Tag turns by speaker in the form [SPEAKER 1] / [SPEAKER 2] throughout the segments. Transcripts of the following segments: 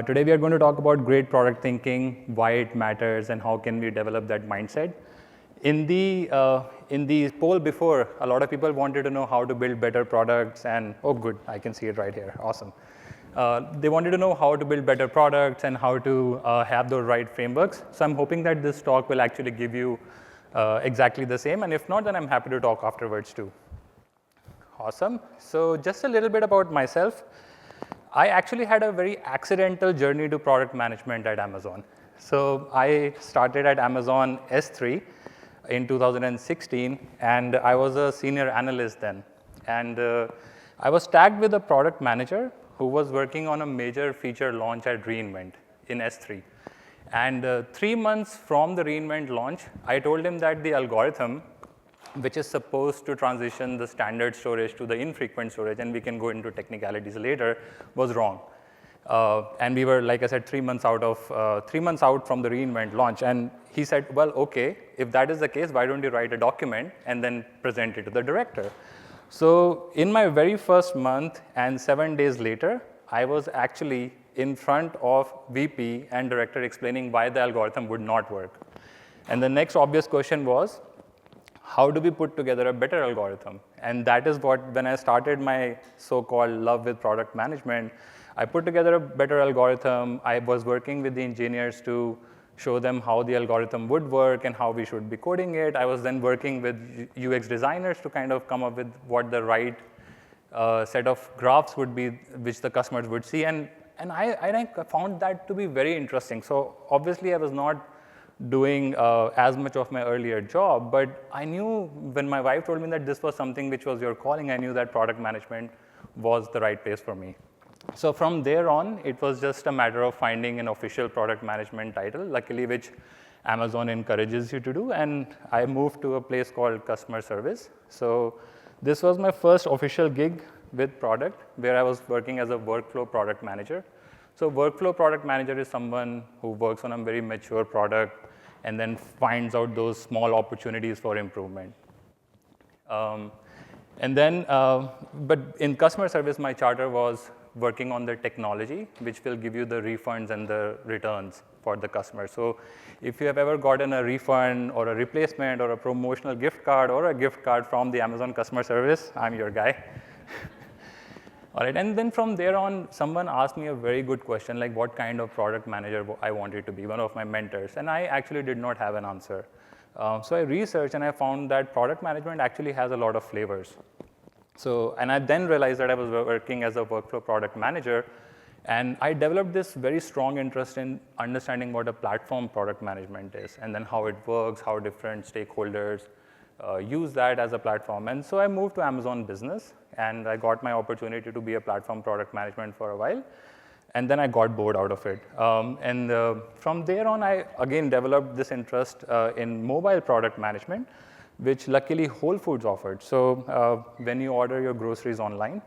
[SPEAKER 1] Today we are going to talk about great product thinking, why it matters, and how can we develop that mindset. In the poll before, a lot of people wanted to know how to build better products, and oh good, I can see it right here, awesome. They wanted to know how to build better products and how to have the right frameworks. So I'm hoping that this talk will actually give you exactly the same, and if not, then I'm happy to talk afterwards too. Awesome. So just a little bit about myself. I actually had a very accidental journey to product management at Amazon. So I started at Amazon S3 in 2016, and I was a senior analyst then. And I was tagged with a product manager who was working on a major feature launch at reInvent in S3. And 3 months from the reInvent launch, I told him that the algorithm, which is supposed to transition the standard storage to the infrequent storage, and we can go into technicalities later, was wrong. And we were, like I said, 3 months out from the reInvent launch. And he said, well, OK, if that is the case, why don't you write a document and then present it to the director? So in my very first month and 7 days later, I was actually in front of VP and director explaining why the algorithm would not work. And the next obvious question was, how do we put together a better algorithm? And that is what, when I started my so-called love with product management, I put together a better algorithm. I was working with the engineers to show them how the algorithm would work and how we should be coding it. I was then working with UX designers to kind of come up with what the right set of graphs would be, which the customers would see. And I found that to be very interesting. So obviously, I was not doing as much of my earlier job, but I knew when my wife told me that this was something which was your calling, I knew that product management was the right place for me. So from there on, it was just a matter of finding an official product management title, luckily which Amazon encourages you to do, and I moved to a place called customer service. So this was my first official gig with product, where I was working as a workflow product manager. So workflow product manager is someone who works on a very mature product and then finds out those small opportunities for improvement. But in customer service, my charter was working on the technology, which will give you the refunds and the returns for the customer. So if you have ever gotten a refund or a replacement or a promotional gift card or a gift card from the Amazon customer service, I'm your guy. All right, and then from there on, someone asked me a very good question, like what kind of product manager I wanted to be, one of my mentors, and I actually did not have an answer. So I researched and I found that product management actually has a lot of flavors. And I then realized that I was working as a workflow product manager, and I developed this very strong interest in understanding what a platform product management is, and then how it works, how different stakeholders use that as a platform. And so I moved to Amazon Business, and I got my opportunity to be a platform product management for a while. And then I got bored out of it. From there on, I again developed this interest in mobile product management, which luckily Whole Foods offered. So when you order your groceries online,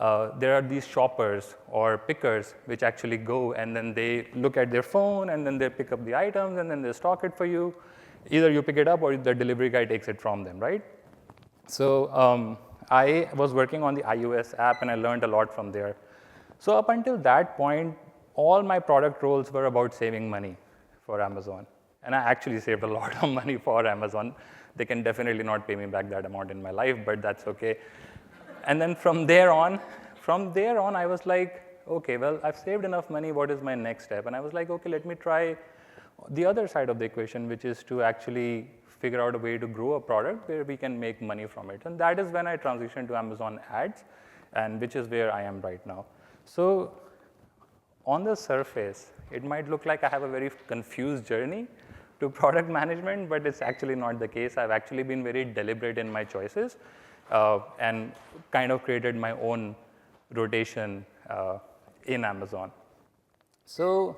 [SPEAKER 1] there are these shoppers or pickers which actually go and then they look at their phone and then they pick up the items and then they stock it for you. Either you pick it up or the delivery guy takes it from them, right? So I was working on the iOS app and I learned a lot from there. So up until that point, all my product roles were about saving money for Amazon. And I actually saved a lot of money for Amazon. They can definitely not pay me back that amount in my life, but that's OK. And then from there on, I was like, OK, well, I've saved enough money. What is my next step? And I was like, OK, let me try the other side of the equation, which is to actually figure out a way to grow a product where we can make money from it. And that is when I transitioned to Amazon Ads, and which is where I am right now. So on the surface, it might look like I have a very confused journey to product management, but it's actually not the case. I've actually been very deliberate in my choices and kind of created my own rotation in Amazon. So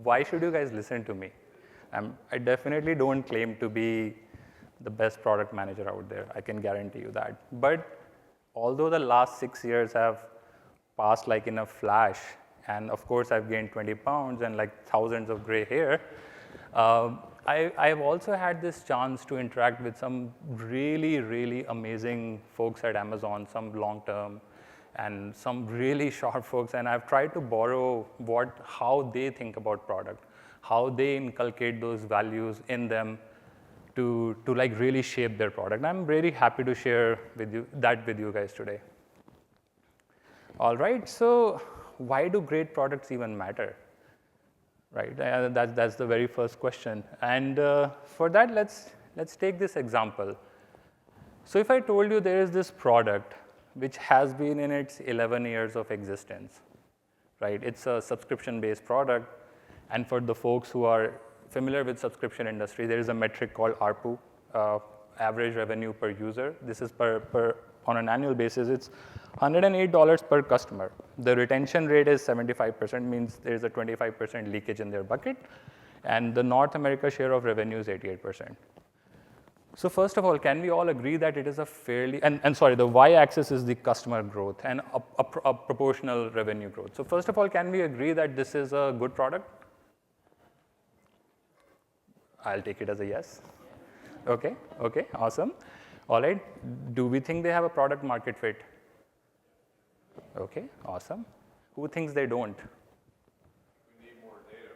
[SPEAKER 1] why should you guys listen to me? I definitely don't claim to be the best product manager out there. I can guarantee you that. But although the last 6 years have passed like in a flash, and of course I've gained 20 pounds and like thousands of gray hair, I've also had this chance to interact with some really, really amazing folks at Amazon, some long-term and some really sharp folks, and I've tried to borrow how they think about product, how they inculcate those values in them to like really shape their product. And I'm really happy to share with you guys today. All right, so why do great products even matter? Right, that's the very first question. And for that, let's take this example. So if I told you there is this product which has been in its 11 years of existence, right? It's a subscription-based product, and for the folks who are familiar with subscription industry, there is a metric called ARPU, average revenue per user. This is on an annual basis, it's $108 per customer. The retention rate is 75%, means there is a 25% leakage in their bucket, and the North America share of revenue is 88%. So first of all, can we all agree that it is a fairly, and sorry, the y-axis is the customer growth and a proportional revenue growth. So first of all, can we agree that this is a good product? I'll take it as a yes. Okay, awesome. All right, do we think they have a product market fit? Okay, awesome. Who thinks they don't?
[SPEAKER 2] We need more data,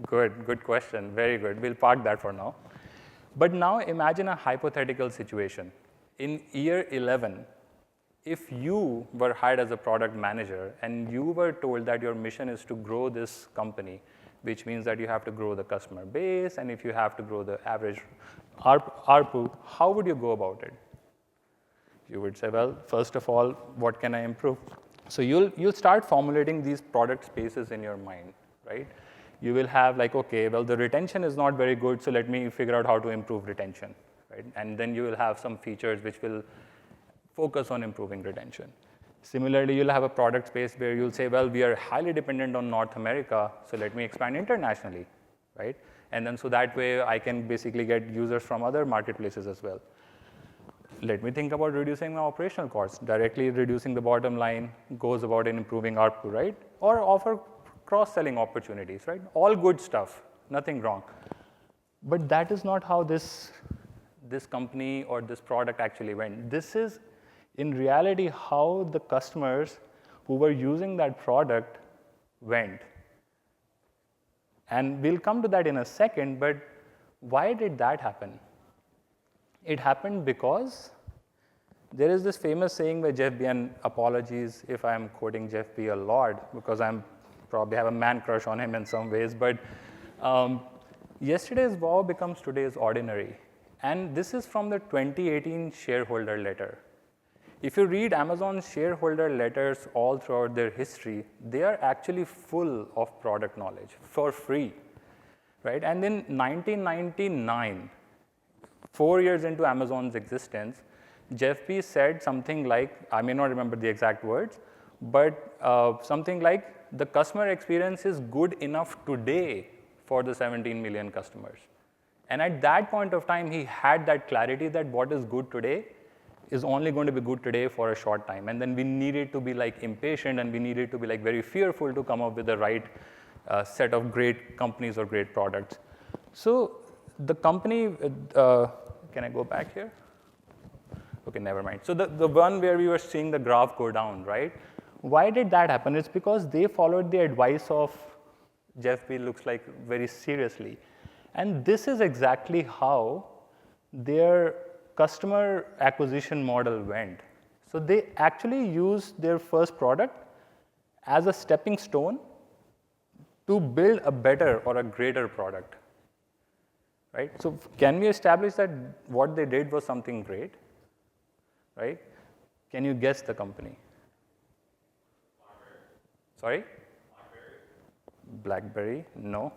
[SPEAKER 2] right?
[SPEAKER 1] Good question, very good. We'll park that for now. But now imagine a hypothetical situation. In year 11, if you were hired as a product manager and you were told that your mission is to grow this company, which means that you have to grow the customer base, and if you have to grow the average ARPU, how would you go about it? You would say, well, first of all, what can I improve? So you'll start formulating these product spaces in your mind, right? You will have like, okay, well, the retention is not very good, so let me figure out how to improve retention, right? And then you will have some features which will focus on improving retention. Similarly, you'll have a product space where you'll say, well, we are highly dependent on North America, so let me expand internationally, right? And then so that way I can basically get users from other marketplaces as well. Let me think about reducing my operational costs. Directly reducing the bottom line goes about in improving ARPU, right? Or offer cross-selling opportunities, right? All good stuff, nothing wrong. But that is not how this company or this product actually went. This is, in reality, how the customers who were using that product went. And we'll come to that in a second, but why did that happen? It happened because there is this famous saying by Jeff B, and apologies if I'm quoting Jeff B a lot, because I'm probably have a man crush on him in some ways, but yesterday's wow becomes today's ordinary. And this is from the 2018 shareholder letter. If you read Amazon's shareholder letters all throughout their history, they are actually full of product knowledge for free, right? And in 1999, 4 years into Amazon's existence, Jeff B said something like, I may not remember the exact words, but something like, the customer experience is good enough today for the 17 million customers. And at that point of time, he had that clarity that what is good today is only going to be good today for a short time. And then we needed to be like impatient, and we needed to be like very fearful to come up with the right set of great companies or great products. So the company, can I go back here? Okay, never mind. So the one where we were seeing the graph go down, right? Why did that happen? It's because they followed the advice of Jeff B, looks like, very seriously. And this is exactly how their customer acquisition model went. So they actually used their first product as a stepping stone to build a better or a greater product, right? So can we establish that what they did was something great, right? Can you guess the company? Sorry? BlackBerry? No.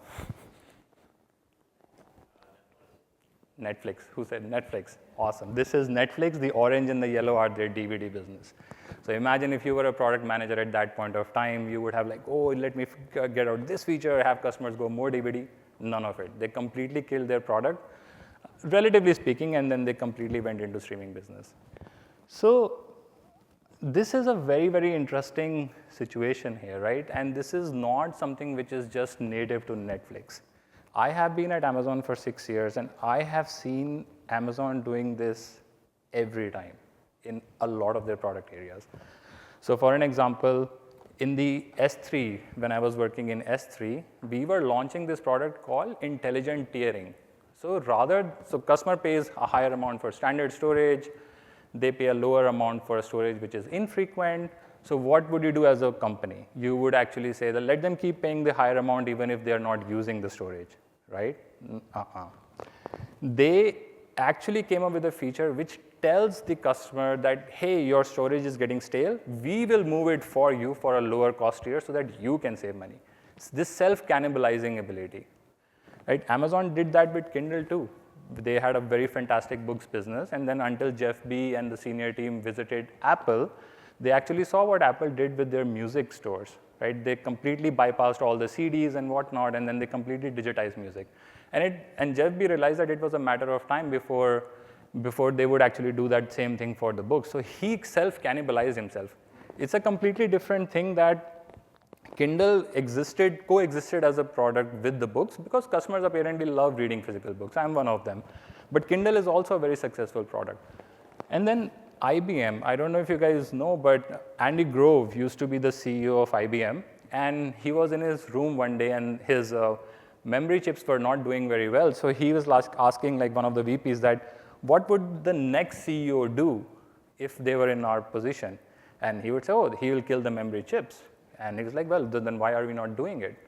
[SPEAKER 1] Netflix. Who said Netflix? Awesome. This is Netflix. The orange and the yellow are their DVD business. So imagine if you were a product manager at that point of time, you would have like, oh, let me get out this feature, have customers go more DVD. None of it. They completely killed their product, relatively speaking, and then they completely went into streaming business. So this is a very, very interesting situation here, right? And this is not something which is just native to Netflix. I have been at Amazon for 6 years, and I have seen Amazon doing this every time in a lot of their product areas. So for an example, in the S3, when I was working in S3, we were launching this product called intelligent tiering. So customer pays a higher amount for standard storage, they pay a lower amount for storage which is infrequent. So what would you do as a company? You would actually say that let them keep paying the higher amount even if they're not using the storage, right? They actually came up with a feature which tells the customer that, hey, your storage is getting stale. We will move it for you for a lower cost tier so that you can save money. It's this self-cannibalizing ability. Right? Amazon did that with Kindle too. They had a very fantastic books business, and then until Jeff B. and the senior team visited Apple, they actually saw what Apple did with their music stores. Right? They completely bypassed all the CDs and whatnot, and then they completely digitized music. And Jeff B. realized that it was a matter of time before they would actually do that same thing for the books. So he self-cannibalized himself. It's a completely different thing that Kindle coexisted as a product with the books because customers apparently love reading physical books. I'm one of them. But Kindle is also a very successful product. And then IBM, I don't know if you guys know, but Andy Grove used to be the CEO of IBM. And he was in his room one day and his memory chips were not doing very well. So he was asking like one of the VPs that, what would the next CEO do if they were in our position? And he would say, oh, he will kill the memory chips. And he was like, well, then why are we not doing it?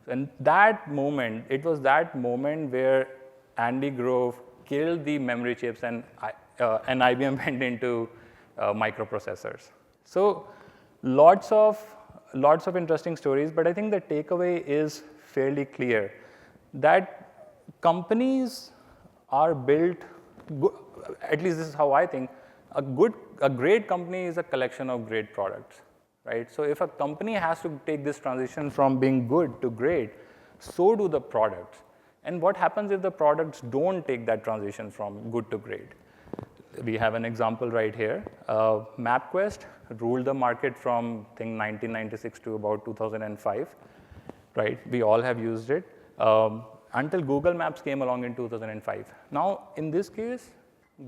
[SPEAKER 1] And that moment, it was that moment where Andy Grove killed the memory chips and IBM went into microprocessors. So lots of interesting stories, but I think the takeaway is fairly clear that companies are built, at least this is how I think, a great company is a collection of great products. Right? So if a company has to take this transition from being good to great, so do the products. And what happens if the products don't take that transition from good to great? We have an example right here. MapQuest ruled the market from, I think, 1996 to about 2005. Right? We all have used it until Google Maps came along in 2005. Now, in this case,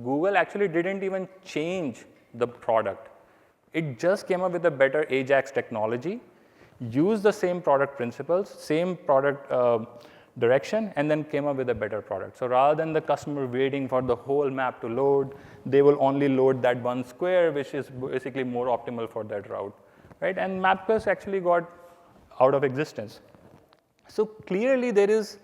[SPEAKER 1] Google actually didn't even change the product. It just came up with a better AJAX technology, used the same product principles, same product direction, and then came up with a better product. So rather than the customer waiting for the whole map to load, they will only load that one square, which is basically more optimal for that route. Right? And MapQuest actually got out of existence. So clearly there is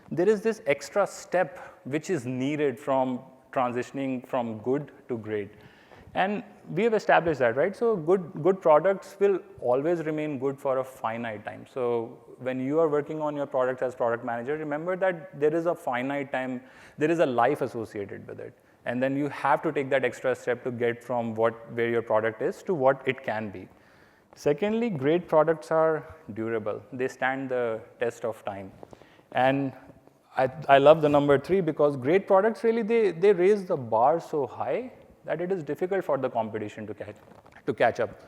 [SPEAKER 1] this extra step which is needed from transitioning from good to great. And we have established that, right? So good products will always remain good for a finite time. So when you are working on your product as product manager, remember that there is a finite time, there is a life associated with it. And then you have to take that extra step to get from where your product is to what it can be. Secondly, great products are durable. They stand the test of time. And I love the number 3 because great products really, they raise the bar so high that it is difficult for the competition to catch up.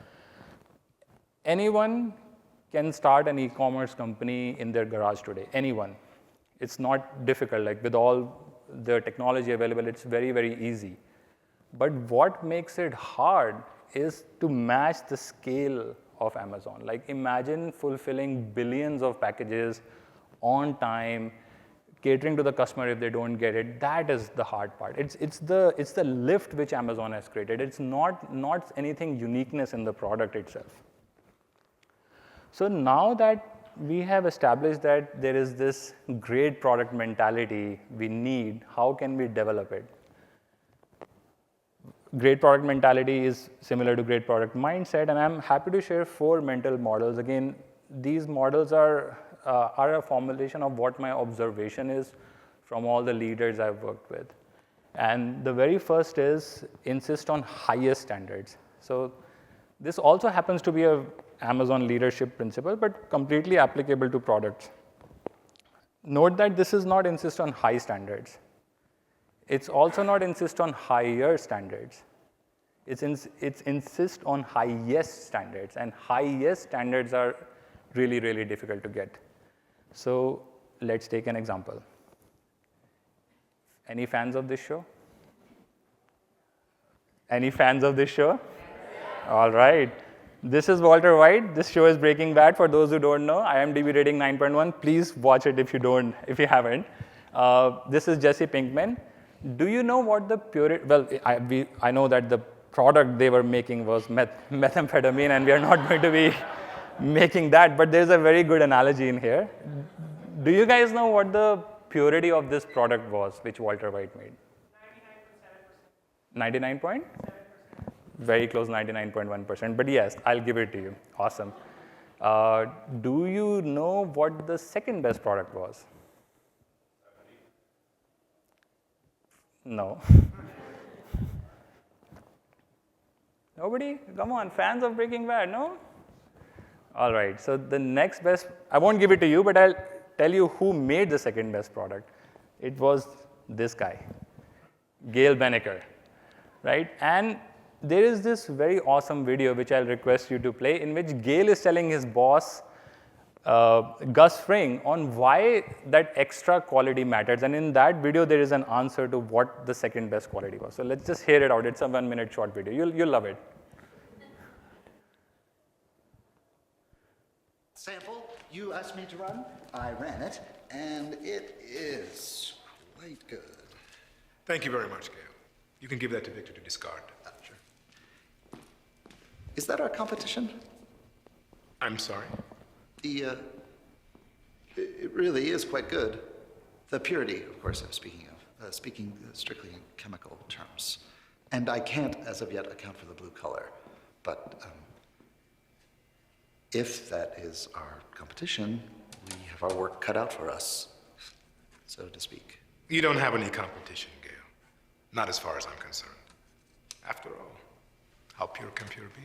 [SPEAKER 1] Anyone can start an e-commerce company in their garage today, anyone. It's not difficult, like with all the technology available, it's very, very easy. But what makes it hard is to match the scale of Amazon. Like imagine fulfilling billions of packages on time, catering to the customer if they don't get it. That is the hard part. It's the lift which Amazon has created. It's not anything uniqueness in the product itself. So now that we have established that there is this great product mentality we need, how can we develop it? Great product mentality is similar to great product mindset, and I'm happy to share 4 mental models. Again, these models are a formulation of what my observation is from all the leaders I've worked with. And the very first is insist on highest standards. So this also happens to be a Amazon leadership principle, but completely applicable to products. Note that this is not insist on high standards. It's also not insist on higher standards. It's insist on highest standards, and highest standards are really, really difficult to get. So let's take an example. Any fans of this show? Any fans of this show? All right. This is Walter White. This show is Breaking Bad. For those who don't know, IMDb rating 9.1. Please watch it if you haven't. This is Jesse Pinkman. Do you know what the purity? Well, I know that the product they were making was methamphetamine, and we are not going to be making that. But there's a very good analogy in here. Do you guys know what the purity of this product was, which Walter White made? 99 point? Very close, 99.1%. But yes, I'll give it to you. Awesome. Do you know what the second best product was? No. Nobody? Come on, fans of Breaking Bad, no? All right, so the next best, I won't give it to you, but I'll tell you who made the second best product. It was this guy, Gail Benneker, right? And there is this very awesome video which I'll request you to play, in which Gail is telling his boss, Gus Fring, on why that extra quality matters. And in that video, there is an answer to what the second best quality was. So let's just hear it out. It's a 1 minute short video. You'll love it.
[SPEAKER 3] Sample you asked me to run. I ran it, and it is quite good.
[SPEAKER 2] Thank you very much, Gail. You can give that to Victor to discard.
[SPEAKER 3] Sure. Is that our competition?
[SPEAKER 2] I'm sorry?
[SPEAKER 3] It really is quite good. The purity, of course, I'm speaking of, speaking strictly in chemical terms. And I can't, as of yet, account for the blue color. But if that is our competition, we have our work cut out for us, so to speak.
[SPEAKER 2] You don't have any competition, Gail. Not as far as I'm concerned. After all, how pure can pure be?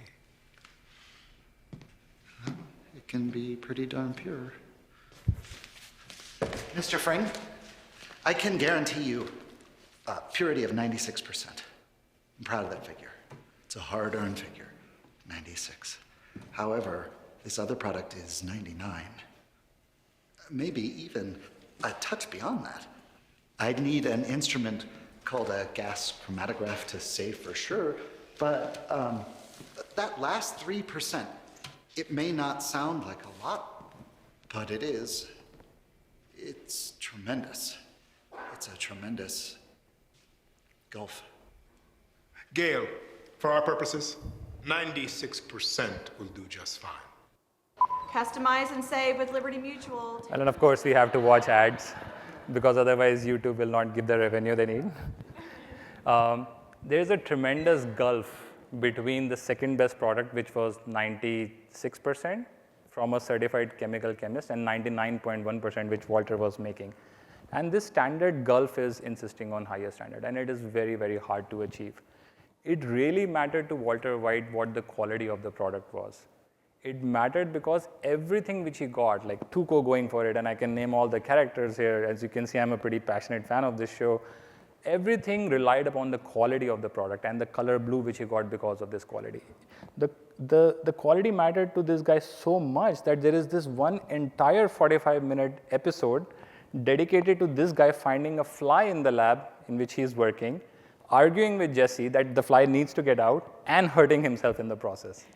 [SPEAKER 3] It can be pretty darn pure. Mr. Fring, I can guarantee you a purity of 96%. I'm proud of that figure. It's a hard-earned figure, 96. However, this other product is 99. Maybe even a touch beyond that. I'd need an instrument called a gas chromatograph to say for sure, but that last 3%, it may not sound like a lot, but it is. It's tremendous. It's a tremendous gulf.
[SPEAKER 2] Gail, for our purposes, 96% will do just fine.
[SPEAKER 4] Customize and save with Liberty Mutual.
[SPEAKER 1] And then, of course, we have to watch ads, because otherwise YouTube will not give the revenue they need. There's a tremendous gulf between the second best product, which was 96% from a certified chemical chemist, and 99.1%, which Walter was making. And this standard gulf is insisting on higher standard, and it is very, very hard to achieve. It really mattered to Walter White what the quality of the product was. It mattered because everything which he got, like Tuco going for it, and I can name all the characters here. As you can see, I'm a pretty passionate fan of this show. Everything relied upon the quality of the product and the color blue which he got because of this quality. The quality mattered to this guy so much that there is this one entire 45-minute episode dedicated to this guy finding a fly in the lab in which he's working, arguing with Jesse that the fly needs to get out, and hurting himself in the process.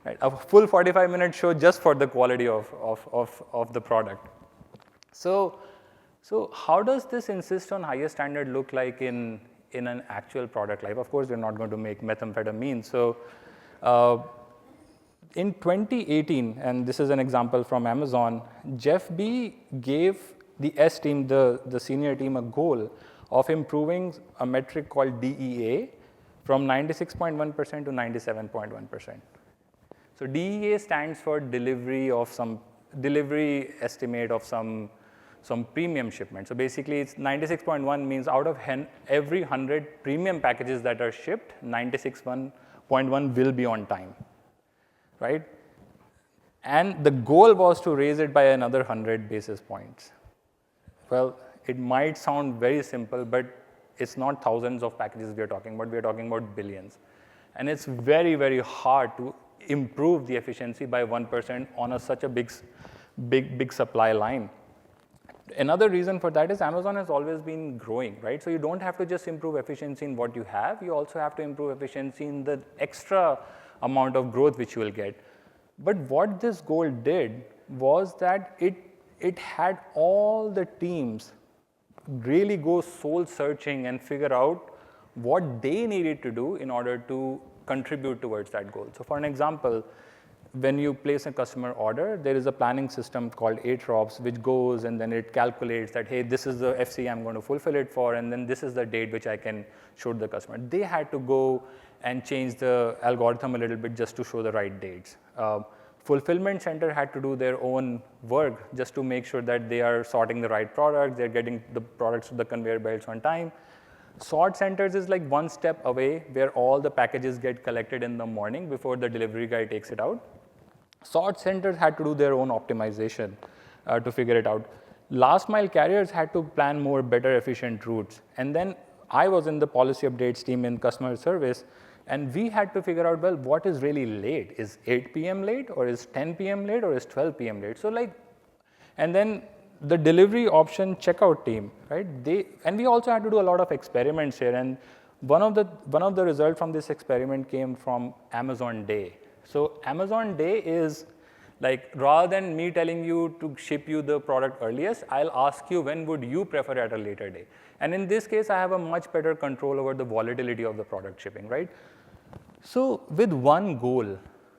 [SPEAKER 1] Right? A full 45-minute show just for the quality of the product. So how does this insist on higher standard look like in an actual product life? Of course, we're not going to make methamphetamine. So in 2018, and this is an example from Amazon, Jeff B gave the S team, the senior team, a goal of improving a metric called DEA from 96.1% to 97.1%. So DEA stands for delivery estimate of some premium shipment. So basically, it's 96.1 means out of every 100 premium packages that are shipped, 96.1 will be on time, right? And the goal was to raise it by another 100 basis points. Well, it might sound very simple, but it's not thousands of packages we are talking about billions. And it's very, very hard to improve the efficiency by 1% on such a big supply line. Another reason for that is Amazon has always been growing, right? So you don't have to just improve efficiency in what you have, you also have to improve efficiency in the extra amount of growth which you will get. But what this goal did was that it had all the teams really go soul searching and figure out what they needed to do in order to contribute towards that goal. So for an example, when you place a customer order, there is a planning system called ATROPS, which goes and then it calculates that, hey, this is the FC I'm going to fulfill it for, and then this is the date which I can show to the customer. They had to go and change the algorithm a little bit just to show the right dates. Fulfillment center had to do their own work just to make sure that they are sorting the right products, they're getting the products to the conveyor belts on time. Sort centers is like one step away where all the packages get collected in the morning before the delivery guy takes it out. Sort centers had to do their own optimization to figure it out. Last mile carriers had to plan more better efficient routes. And then I was in the policy updates team in customer service, and we had to figure out, well, what is really late? Is 8 p.m. late, or is 10 p.m. late, or is 12 p.m. late? So like, and then the delivery option checkout team, right? And we also had to do a lot of experiments here. And one of the results from this experiment came from Amazon Day. So Amazon Day is like, rather than me telling you to ship you the product earliest, I'll ask you when would you prefer at a later day. And in this case, I have a much better control over the volatility of the product shipping, right? So with one goal,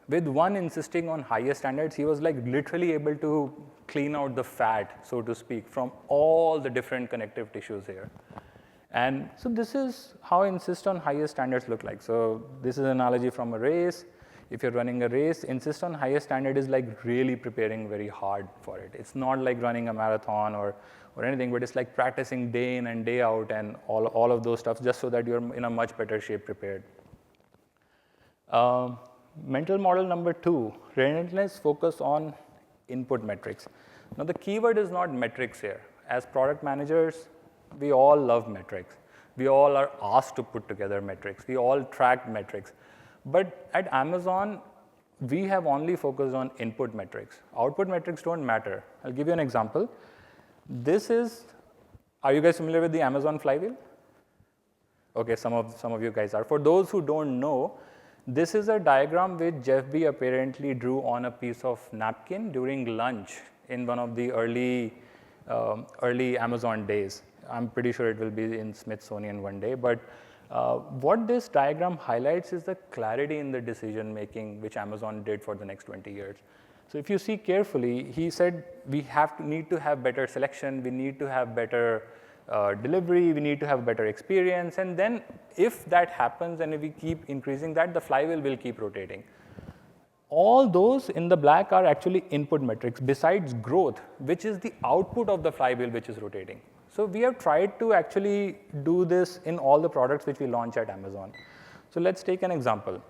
[SPEAKER 1] with one insisting on higher standards, he was like literally able to clean out the fat, so to speak, from all the different connective tissues here. And so this is how insist on higher standards look like. So this is an analogy from a race. If you're running a race, insist on higher standard is like really preparing very hard for it. It's not like running a marathon or anything, but it's like practicing day in and day out and all of those stuff just so that you're in a much better shape prepared. Mental model number 2, relentless focus on input metrics. Now the keyword is not metrics here. As product managers, we all love metrics. We all are asked to put together metrics. We all track metrics. But at Amazon, we have only focused on input metrics. Output metrics don't matter. I'll give you an example. Are you guys familiar with the Amazon flywheel? Okay, some of you guys are. For those who don't know, this is a diagram which Jeff B apparently drew on a piece of napkin during lunch in one of the early Amazon days. I'm pretty sure it will be in Smithsonian one day. But what this diagram highlights is the clarity in the decision making which Amazon did for the next 20 years. So if you see carefully, he said we need to have better selection, we need to have better delivery, we need to have better experience, and then if that happens and if we keep increasing that, the flywheel will keep rotating. All those in the black are actually input metrics besides growth, which is the output of the flywheel which is rotating. So we have tried to actually do this in all the products which we launch at Amazon. So let's take an example.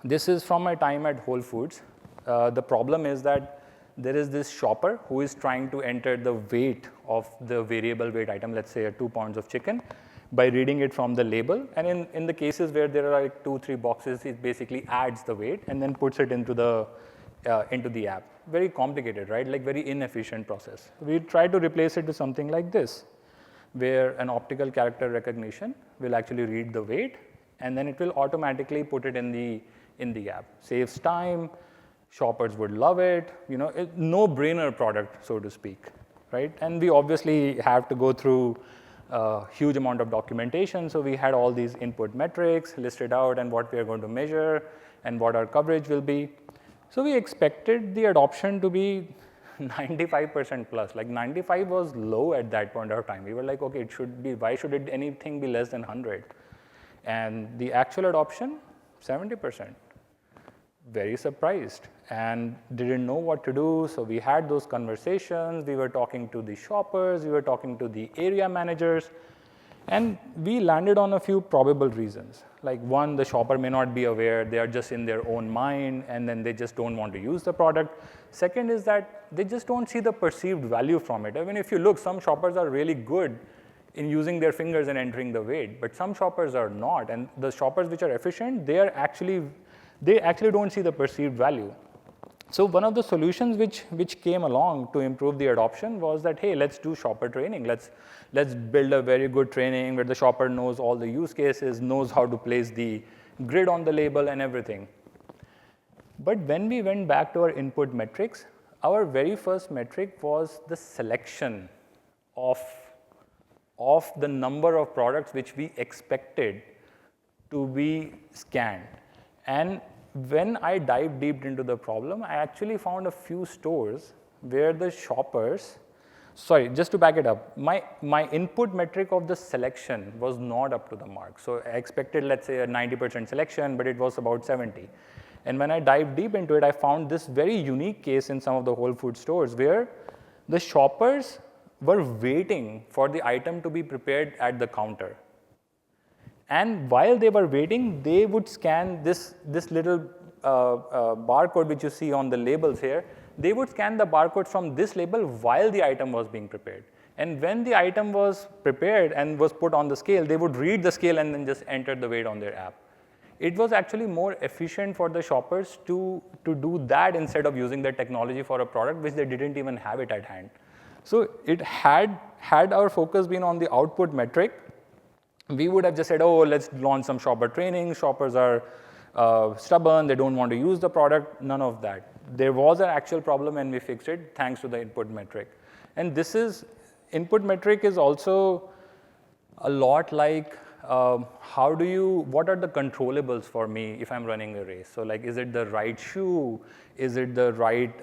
[SPEAKER 1] This is from my time at Whole Foods. The problem is that there is this shopper who is trying to enter the weight of the variable weight item, let's say 2 pounds of chicken, by reading it from the label. And in the cases where there are like 2-3 boxes, it basically adds the weight and then puts it into the app. Very complicated, right? Like very inefficient process. We try to replace it with something like this, where an optical character recognition will actually read the weight, and then it will automatically put it in the app. Saves time. Shoppers would love it. You know, no-brainer product, so to speak, right? And we obviously have to go through a huge amount of documentation. So we had all these input metrics listed out and what we are going to measure and what our coverage will be. So we expected the adoption to be 95% plus. Like 95 was low at that point of time. We were like, okay, it should be, why should anything be less than 100? And the actual adoption, 70%. Very surprised and didn't know what to do. So we had those conversations. We were talking to the shoppers. We were talking to the area managers. And we landed on a few probable reasons. Like one, the shopper may not be aware. They are just in their own mind, and then they just don't want to use the product. Second is that they just don't see the perceived value from it. I mean, if you look, some shoppers are really good in using their fingers and entering the weight, but some shoppers are not. And the shoppers which are efficient, they actually don't see the perceived value. So one of the solutions which came along to improve the adoption was that, hey, let's do shopper training. Let's build a very good training where the shopper knows all the use cases, knows how to place the grid on the label and everything. But when we went back to our input metrics, our very first metric was the selection of the number of products which we expected to be scanned. And when I dived deep into the problem, I actually found a few stores where the shoppers, sorry, just to back it up, my input metric of the selection was not up to the mark. So I expected, let's say, a 90% selection, but it was about 70. And when I dived deep into it, I found this very unique case in some of the Whole Food stores where the shoppers were waiting for the item to be prepared at the counter. And while they were waiting, they would scan this little barcode which you see on the labels here. They would scan the barcode from this label while the item was being prepared. And when the item was prepared and was put on the scale, they would read the scale and then just enter the weight on their app. It was actually more efficient for the shoppers to do that instead of using the technology for a product which they didn't even have it at hand. So it had our focus been on the output metric, we would have just said, oh, let's launch some shopper training. Shoppers are stubborn, they don't want to use the product, none of that. There was an actual problem and we fixed it thanks to the input metric. And input metric is also a lot like what are the controllables for me if I'm running a race? So like, is it the right shoe? Is it the right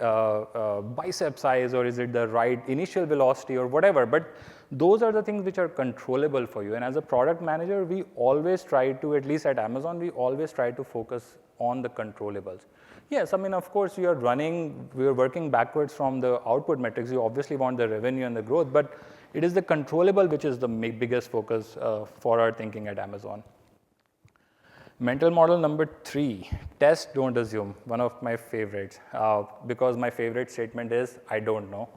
[SPEAKER 1] bicep size? Or is it the right initial velocity or whatever? But those are the things which are controllable for you. And as a product manager, we always try to, at least at Amazon, we always try to focus on the controllables. Yes, I mean, of course, we are working backwards from the output metrics. You obviously want the revenue and the growth, but it is the controllable which is the biggest focus for our thinking at Amazon. Mental model number 3, test, don't assume, one of my favorites, because my favorite statement is, I don't know.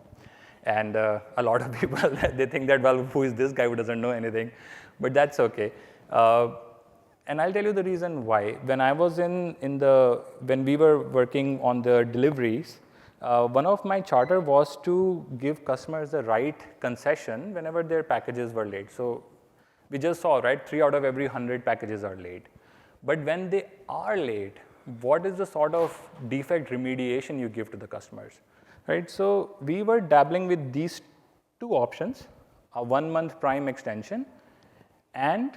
[SPEAKER 1] And a lot of people, they think that, well, who is this guy who doesn't know anything? But that's okay. And I'll tell you the reason why. When I was when we were working on the deliveries, one of my charter was to give customers the right concession whenever their packages were late. So we just saw, right, 3 out of every 100 packages are late. But when they are late, what is the sort of defect remediation you give to the customers, right? So we were dabbling with these 2 options, a 1-month Prime extension and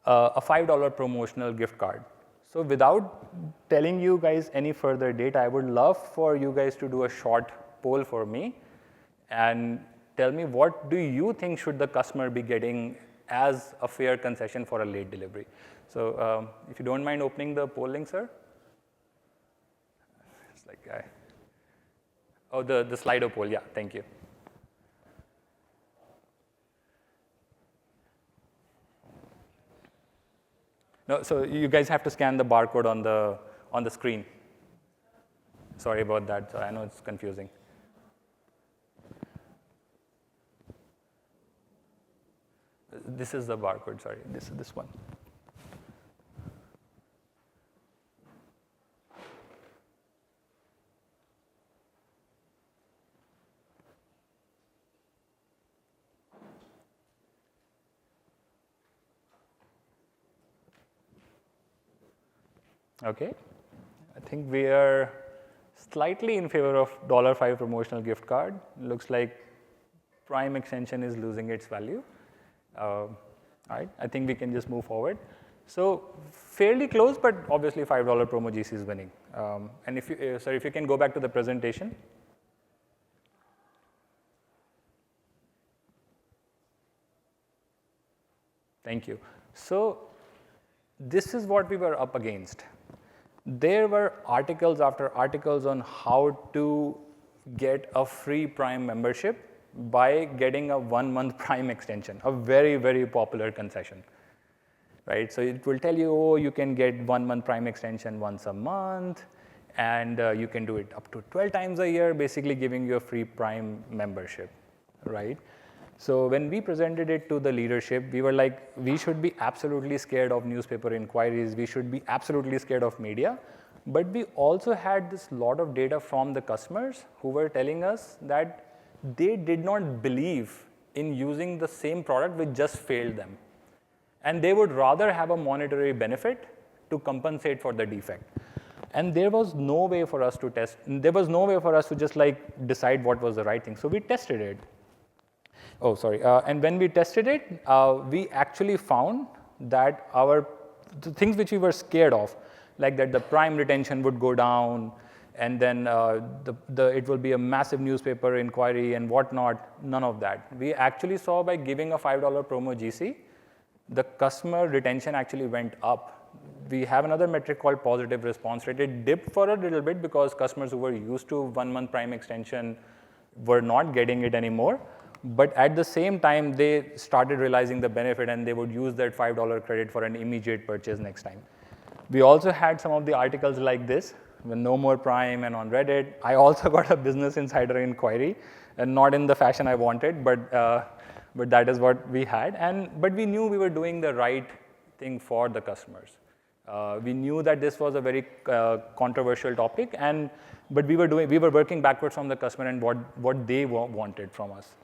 [SPEAKER 1] a $5 promotional gift card. So without telling you guys any further data, I would love for you guys to do a short poll for me and tell me, what do you think should the customer be getting as a fair concession for a late delivery? So if you don't mind opening the poll link, sir. It's like, oh, the Slido poll, yeah, thank you. No, so you guys have to scan the barcode on the screen. Sorry about that. So I know it's confusing. This is the barcode. Sorry, this one. Okay, I think we are slightly in favor of $5 promotional gift card. Looks like Prime extension is losing its value. All right, I think we can just move forward. So fairly close, but obviously $5 promo GC is winning. And if you, sorry, if you can go back to the presentation. Thank you. So this is what we were up against. There were articles after articles on how to get a free Prime membership by getting a 1-month Prime extension, a very, very popular concession, right? So it will tell you, oh, you can get 1-month Prime extension once a month, and you can do it up to 12 times a year, basically giving you a free Prime membership, right? So when we presented it to the leadership, we were like, we should be absolutely scared of newspaper inquiries. We should be absolutely scared of media. But we also had this lot of data from the customers who were telling us that they did not believe in using the same product which just failed them. And they would rather have a monetary benefit to compensate for the defect. And there was no way for us to test. There was no way for us to just like decide what was the right thing. So we tested it. Oh, sorry. And when we tested it, we actually found that the things which we were scared of, like that the prime retention would go down, and then it will be a massive newspaper inquiry and whatnot, none of that. We actually saw by giving a $5 promo GC, the customer retention actually went up. We have another metric called positive response rate. It dipped for a little bit because customers who were used to 1 month prime extension were not getting it anymore. But at the same time, they started realizing the benefit and they would use that $5 credit for an immediate purchase next time. We also had some of the articles like this, with no more prime and on Reddit. I also got a Business Insider inquiry, and not in the fashion I wanted, but that is what we had. But we knew we were doing the right thing for the customers. We knew that this was a very controversial topic, but we were working backwards from the customer and what they wanted from us.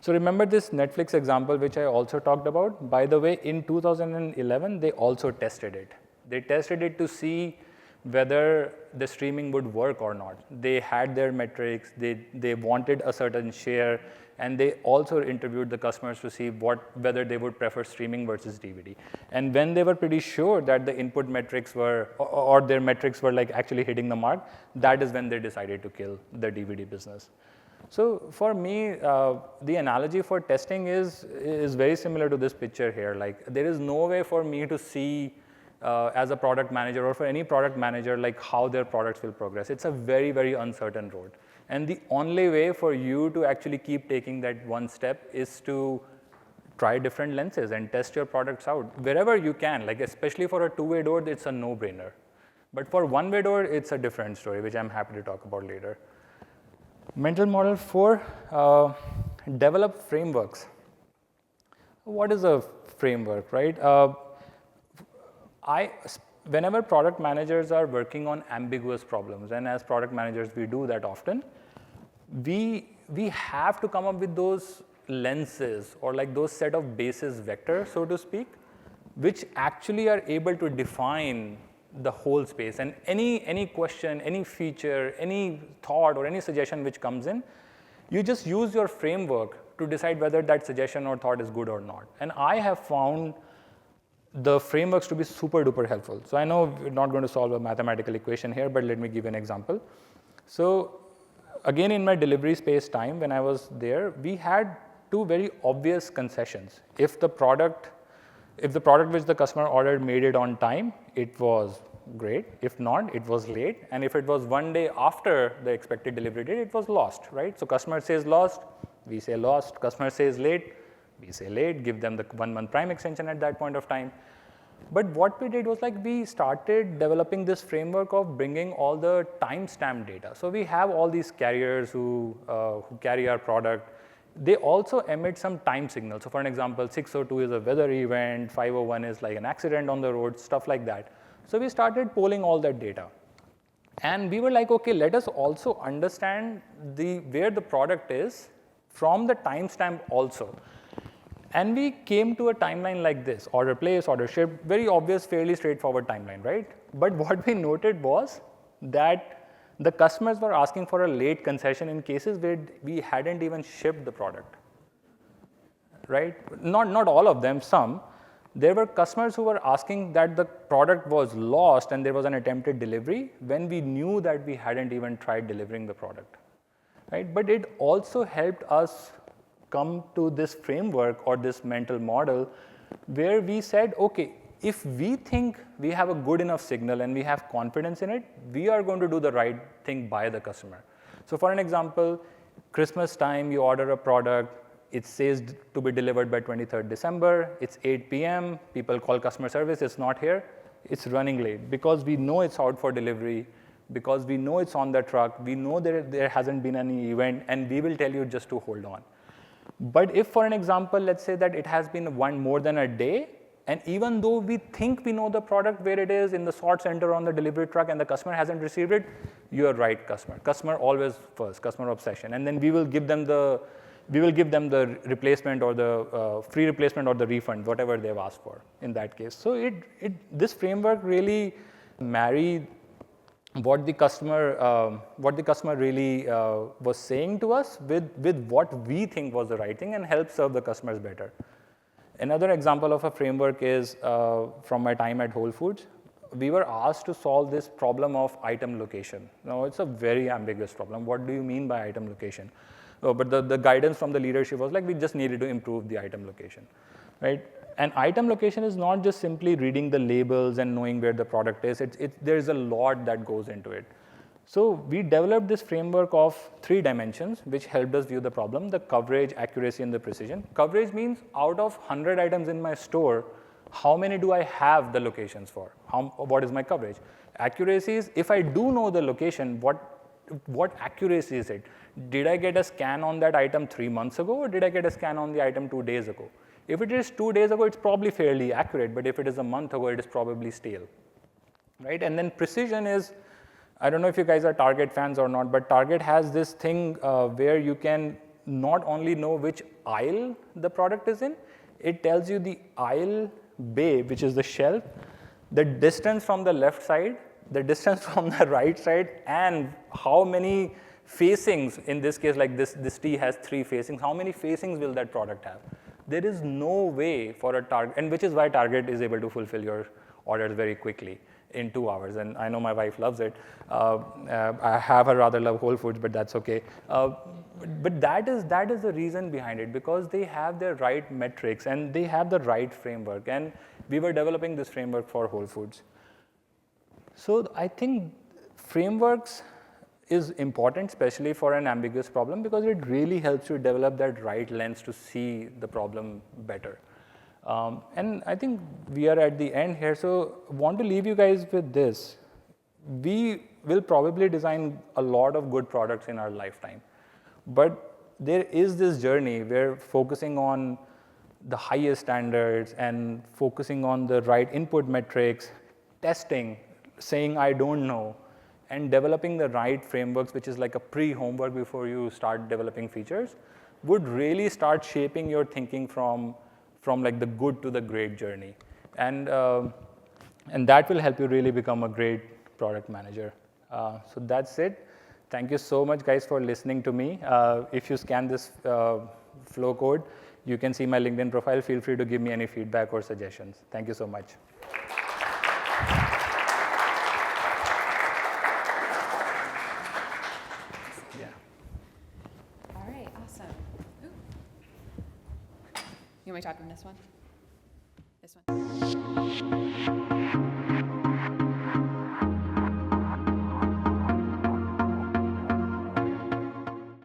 [SPEAKER 1] So remember this Netflix example, which I also talked about. By the way, in 2011, they also tested it. They tested it to see whether the streaming would work or not. They had their metrics, they wanted a certain share, and they also interviewed the customers to see whether they would prefer streaming versus DVD. And when they were pretty sure that the input metrics were, or their metrics were like actually hitting the mark, that is when they decided to kill the DVD business. So for me, the analogy for testing is very similar to this picture here. Like there is no way for me to see as a product manager or for any product manager like how their products will progress. It's a very, very uncertain road. And the only way for you to actually keep taking that one step is to try different lenses and test your products out wherever you can. Like especially for a two-way door, it's a no-brainer. But for one-way door, it's a different story, which I'm happy to talk about later. Mental model 4, develop frameworks. What is a framework, right? Whenever product managers are working on ambiguous problems, and as product managers we do that often, we have to come up with those lenses or like those set of basis vectors, so to speak, which actually are able to define the whole space. And any question, any feature, any thought or any suggestion which comes in, you just use your framework to decide whether that suggestion or thought is good or not. And I have found the frameworks to be super duper helpful. So I know we're not going to solve a mathematical equation here, but let me give an example. So again, in my delivery space time when I was there, we had two very obvious concessions. If the product which the customer ordered made it on time, it was great. If not, it was late. And if it was one day after the expected delivery date, it was lost, right? So customer says lost, we say lost. Customer says late, we say late, give them the 1 month prime extension at that point of time. But what we did was like we started developing this framework of bringing all the timestamp data. So we have all these carriers who carry our product. They also emit some time signals. So for an example, 602 is a weather event, 501 is like an accident on the road, stuff like that. So we started polling all that data. And we were like, okay, let us also understand where the product is from the timestamp also. And we came to a timeline like this: order placed, order shipped, very obvious, fairly straightforward timeline, right? But what we noted was that the customers were asking for a late concession in cases where we hadn't even shipped the product, right? Not all of them, some. There were customers who were asking that the product was lost and there was an attempted delivery when we knew that we hadn't even tried delivering the product, right? But it also helped us come to this framework or this mental model where we said, okay, if we think we have a good enough signal and we have confidence in it, we are going to do the right thing by the customer. So for an example, Christmas time, you order a product, it says to be delivered by 23rd December, it's 8 p.m., people call customer service, it's not here, it's running late because we know it's out for delivery, because we know it's on the truck, we know there hasn't been any event, and we will tell you just to hold on. But if, for an example, let's say that it has been more than a day, and even though we think we know the product where it is in the sort center on the delivery truck and the customer hasn't received it, you are right, customer. Customer always first, customer obsession. And then we will give them the replacement or the free replacement or the refund, whatever they've asked for in that case. So this framework really married what the customer really was saying to us with what we think was the right thing and help serve the customers better. Another example of a framework is from my time at Whole Foods. We were asked to solve this problem of item location. Now, it's a very ambiguous problem. What do you mean by item location? But the guidance from the leadership was like, we just needed to improve the item location, right? And item location is not just simply reading the labels and knowing where the product is. There's a lot that goes into it. So we developed this framework of 3 dimensions, which helped us view the problem: the coverage, accuracy, and the precision. Coverage means out of 100 items in my store, how many do I have the locations for? What is my coverage? Accuracy is, if I do know the location, what accuracy is it? Did I get a scan on that item 3 months ago, or did I get a scan on the item 2 days ago? If it is 2 days ago, it's probably fairly accurate, but if it is a month ago, it is probably stale, right? And then precision is, I don't know if you guys are Target fans or not, but Target has this thing where you can not only know which aisle the product is in, it tells you the aisle bay, which is the shelf, the distance from the left side, the distance from the right side, and how many facings, in this case, like this tea has 3 facings, how many facings will that product have? There is no way for a Target, and which is why Target is able to fulfill your orders very quickly in 2 hours. And I know my wife loves it. I have her rather love Whole Foods, but that's okay. But that is the reason behind it, because they have their right metrics and they have the right framework. And we were developing this framework for Whole Foods. So I think frameworks is important, especially for an ambiguous problem, because it really helps you develop that right lens to see the problem better. And I think we are at the end here, so I want to leave you guys with this. We will probably design a lot of good products in our lifetime, but there is this journey where focusing on the highest standards and focusing on the right input metrics, testing, saying I don't know, and developing the right frameworks, which is like a pre-homework before you start developing features, would really start shaping your thinking from like the good to the great journey. And that will help you really become a great product manager. So that's it. Thank you so much, guys, for listening to me. If you scan this flow code, you can see my LinkedIn profile. Feel free to give me any feedback or suggestions. Thank you so much.
[SPEAKER 5] All right, awesome. Ooh. You want me to talk on this one?